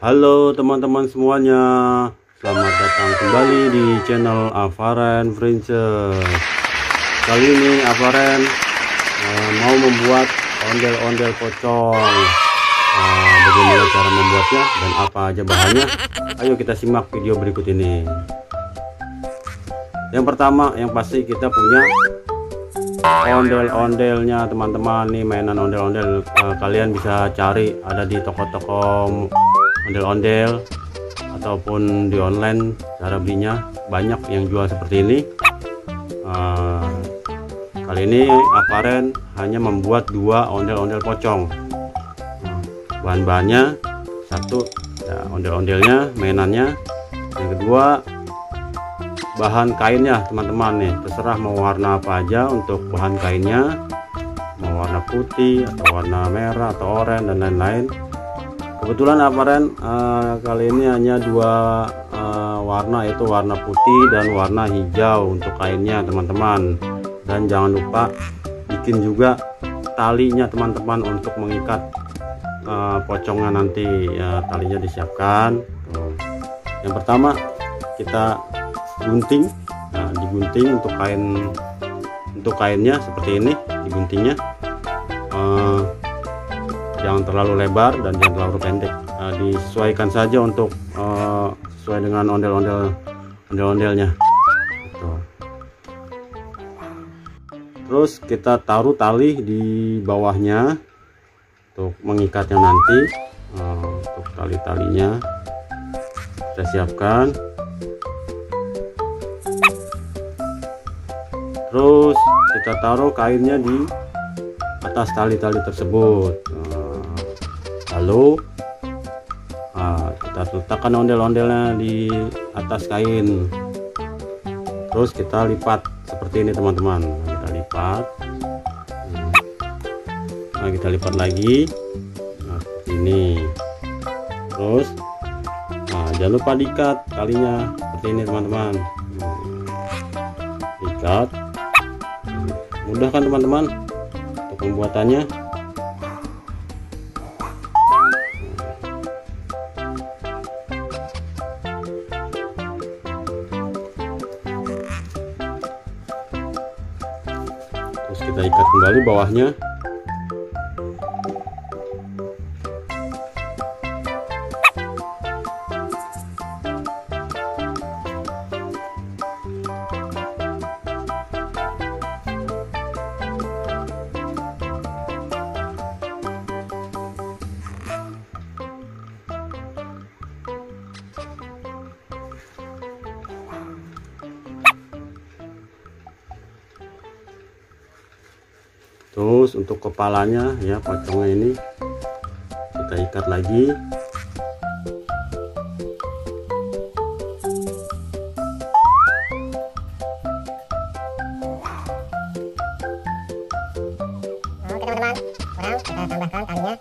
Halo teman-teman semuanya, selamat datang kembali di channel Avaren Princess. Kali ini Avaren mau membuat ondel-ondel pocong. Bagaimana cara membuatnya dan apa aja bahannya? Ayo kita simak video berikut ini. Yang pertama, yang pasti kita punya ondel-ondelnya teman-teman. Nih mainan ondel-ondel, kalian bisa cari ada di toko-toko ondel-ondel ataupun di online. Cara belinya banyak yang jual seperti ini. Kali ini Avaren hanya membuat 2 ondel-ondel pocong. Bahan-bahannya satu ya, ondel-ondelnya, mainannya. Yang kedua, bahan kainnya teman-teman. Nih terserah mau warna apa aja untuk bahan kainnya, mau warna putih atau warna merah atau oranye dan lain-lain. Kebetulan Avaren kali ini hanya 2 warna, yaitu warna putih dan warna hijau untuk kainnya teman-teman. Dan jangan lupa bikin juga talinya teman-teman untuk mengikat pocongnya nanti ya, talinya disiapkan. Yang pertama kita gunting. Nah, digunting untuk kainnya seperti ini, diguntingnya jangan terlalu lebar dan jangan terlalu pendek. Disesuaikan saja untuk sesuai dengan ondel-ondelnya. Terus kita taruh tali di bawahnya untuk mengikatnya nanti. Untuk tali-talinya kita siapkan. Terus kita taruh kainnya di atas tali-tali tersebut. Lalu kita letakkan ondel-ondelnya di atas kain. Terus kita lipat seperti ini teman-teman. Kita lipat. Nah, kita lipat lagi. Nah, seperti ini. Terus jangan lupa diikat talinya seperti ini teman-teman. Ikat. Mudah kan teman-teman untuk pembuatannya. Terus kita ikat kembali bawahnya. Terus untuk kepalanya ya, pocongnya ini kita ikat lagi. Oke teman-teman, sekarang kita tambahkan talinya.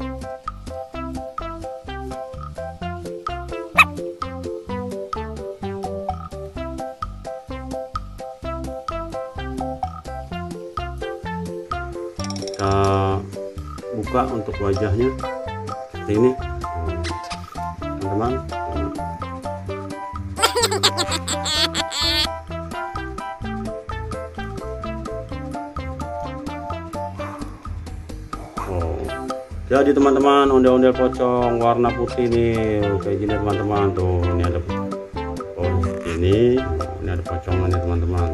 Kita buka untuk wajahnya seperti ini teman-teman. Jadi teman-teman, ondel-ondel pocong warna putih nih kayak gini teman-teman. Tuh ini ada seperti ini. Ini ada pocongannya teman-teman.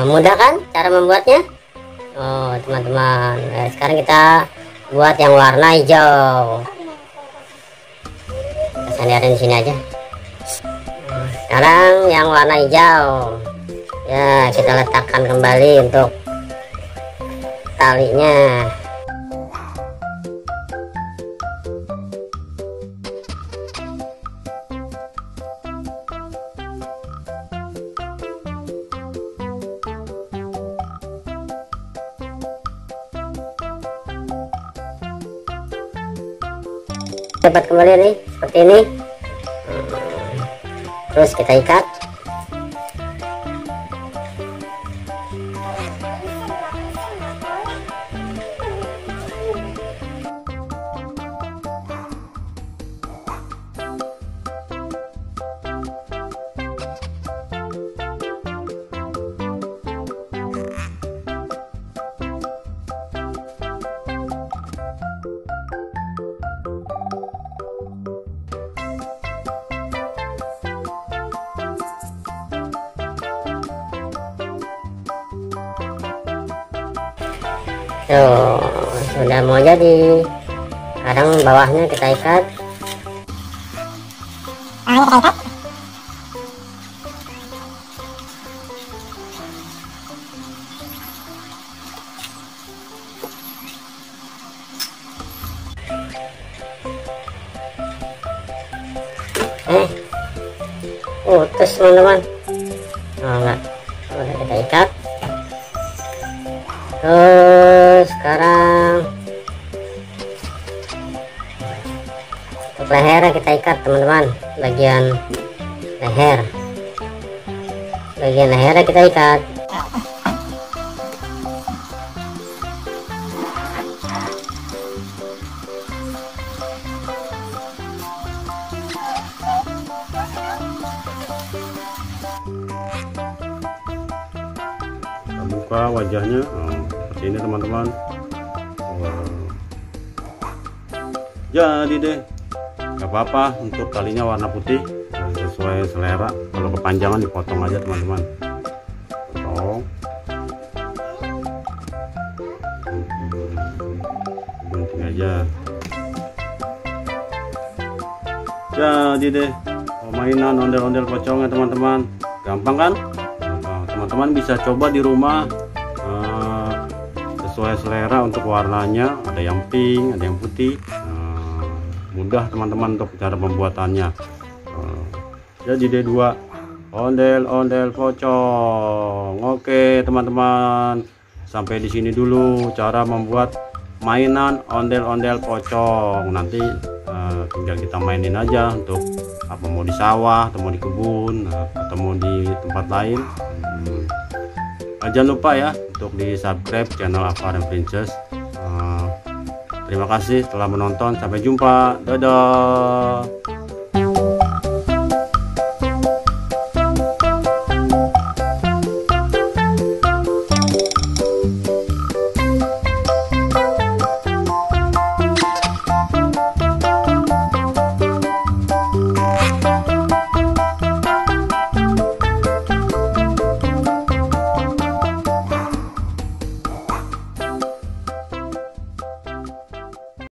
Mudah kan cara membuatnya? Oh teman-teman, sekarang kita buat yang warna hijau. Kita sandarin di sini aja. Sekarang yang warna hijau ya, kita letakkan kembali untuk talinya. dapat kembali nih seperti ini. Terus kita ikat. Tuh, sudah mau jadi. Sekarang bawahnya kita ikat. Putus teman-teman. Oh enggak, udah kita ikat. Terus sekarang untuk leher kita ikat teman-teman, bagian leher kita ikat. Kita buka wajahnya. Seperti ini teman-teman. Jadi deh, gak apa-apa untuk talinya warna putih, sesuai selera. Kalau kepanjangan dipotong aja teman-teman, potong gunting aja. Jadi deh mainan ondel-ondel pocongnya teman-teman. Gampang kan? Teman-teman bisa coba di rumah, sesuai selera untuk warnanya. Ada yang pink, ada yang putih. Mudah teman-teman untuk cara pembuatannya. Jadi D2 ondel-ondel pocong. Oke teman-teman, sampai di sini dulu cara membuat mainan ondel-ondel pocong. Nanti tinggal kita mainin aja untuk apa, mau di sawah atau mau di kebun atau mau di tempat lain. Jangan lupa ya untuk di subscribe channel Ava dan Princess. Terima kasih telah menonton, sampai jumpa, dadah.